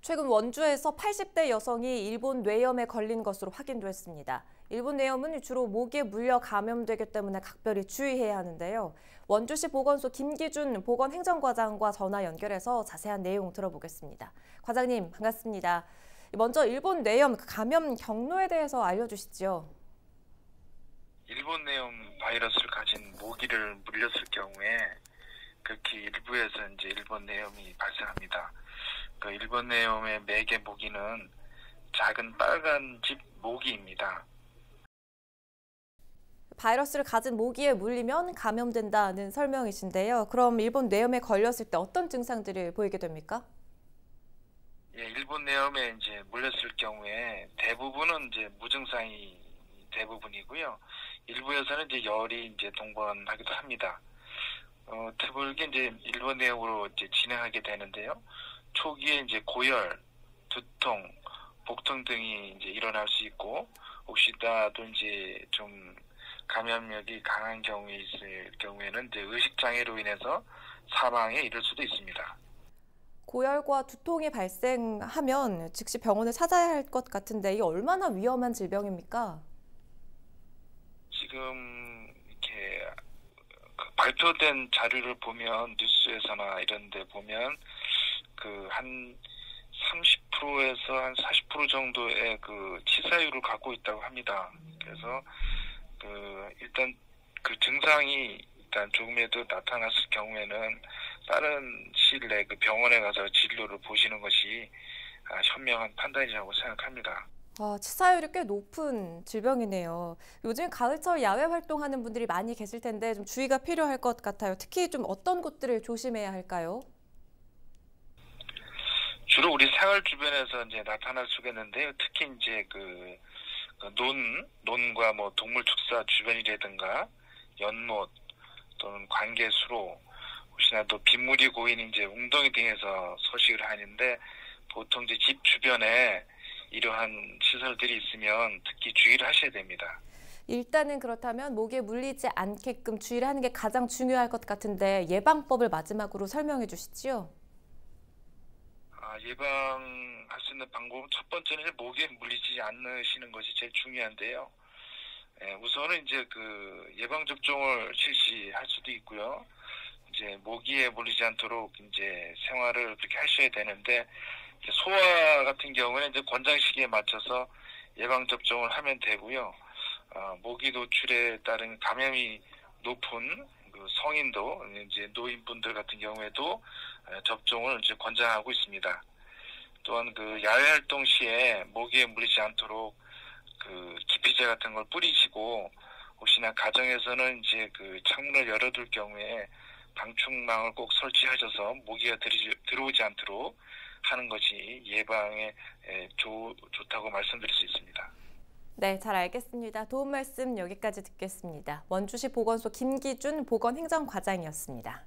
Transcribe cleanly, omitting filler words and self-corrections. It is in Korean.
최근 원주에서 80대 여성이 일본 뇌염에 걸린 것으로 확인됐습니다. 일본 뇌염은 주로 모기에 물려 감염되기 때문에 각별히 주의해야 하는데요. 원주시 보건소 김기준 보건행정과장과 전화 연결해서 자세한 내용 들어보겠습니다. 과장님, 반갑습니다. 먼저 일본 뇌염 감염 경로에 대해서 알려주시죠. 일본 뇌염 바이러스를 가진 모기를 물렸을 경우에 극히 일부에서 이제 일본 뇌염이 발생합니다. 그 일본 뇌염의 매개 모기는 작은 빨간 집 모기입니다. 바이러스를 가진 모기에 물리면 감염된다는 설명이신데요. 그럼 일본 뇌염에 걸렸을 때 어떤 증상들을 보이게 됩니까? 예, 일본 뇌염에 이제 물렸을 경우에 대부분은 이제 무증상이 대부분이고요. 일부에서는 이제 열이 이제 동반하기도 합니다. 드물게 이제 일본 뇌염으로 이제 진행하게 되는데요. 초기에 이제 고열, 두통, 복통 등이 이제 일어날 수 있고, 혹시라도 이제 좀 감염력이 강한 경우에 있을 경우에는 이제 의식 장애로 인해서 사망에 이를 수도 있습니다. 고열과 두통이 발생하면 즉시 병원을 찾아야 할 것 같은데 이게 얼마나 위험한 질병입니까? 지금 이렇게 발표된 자료를 보면 뉴스에서나 이런 데 보면 그 한 30%에서 한 40% 정도의 그 치사율을 갖고 있다고 합니다. 그래서 일단 그 증상이 일단 조금이라도 나타났을 경우에는 빠른 시일 내에 그 병원에 가서 진료를 보시는 것이 현명한 판단이라고 생각합니다. 치사율이 꽤 높은 질병이네요. 요즘 가을철 야외 활동하는 분들이 많이 계실 텐데 좀 주의가 필요할 것 같아요. 특히 좀 어떤 것들을 조심해야 할까요? 주로 우리 생활 주변에서 이제 나타날 수 있겠는데요. 특히 이제 논과 뭐 동물 축사 주변이라든가 연못 또는 관계수로 혹시나 또 빗물이 고인 이제 웅덩이 등에서 서식을 하는데 보통 이제 집 주변에 이러한 시설들이 있으면 특히 주의를 하셔야 됩니다. 일단은 그렇다면 모기에 물리지 않게끔 주의를 하는 게 가장 중요할 것 같은데 예방법을 마지막으로 설명해 주시죠. 예방할 수 있는 방법은 첫 번째는 모기에 물리지 않으시는 것이 제일 중요한데요. 우선은 이제 그 예방 접종을 실시할 수도 있고요. 이제 모기에 물리지 않도록 이제 생활을 그렇게 하셔야 되는데 소아 같은 경우는 이제 권장 시기에 맞춰서 예방 접종을 하면 되고요. 모기 노출에 따른 감염이 높은 그 성인도 이제 노인분들 같은 경우에도 접종을 이제 권장하고 있습니다. 또한 그 야외 활동 시에 모기에 물리지 않도록 그 기피제 같은 걸 뿌리시고 혹시나 가정에서는 이제 그 창문을 열어둘 경우에 방충망을 꼭 설치하셔서 모기가 들어오지 않도록 하는 것이 예방에 좋다고 말씀드릴 수 있습니다. 네, 잘 알겠습니다. 도움 말씀 여기까지 듣겠습니다. 원주시 보건소 김기준 보건행정과장이었습니다.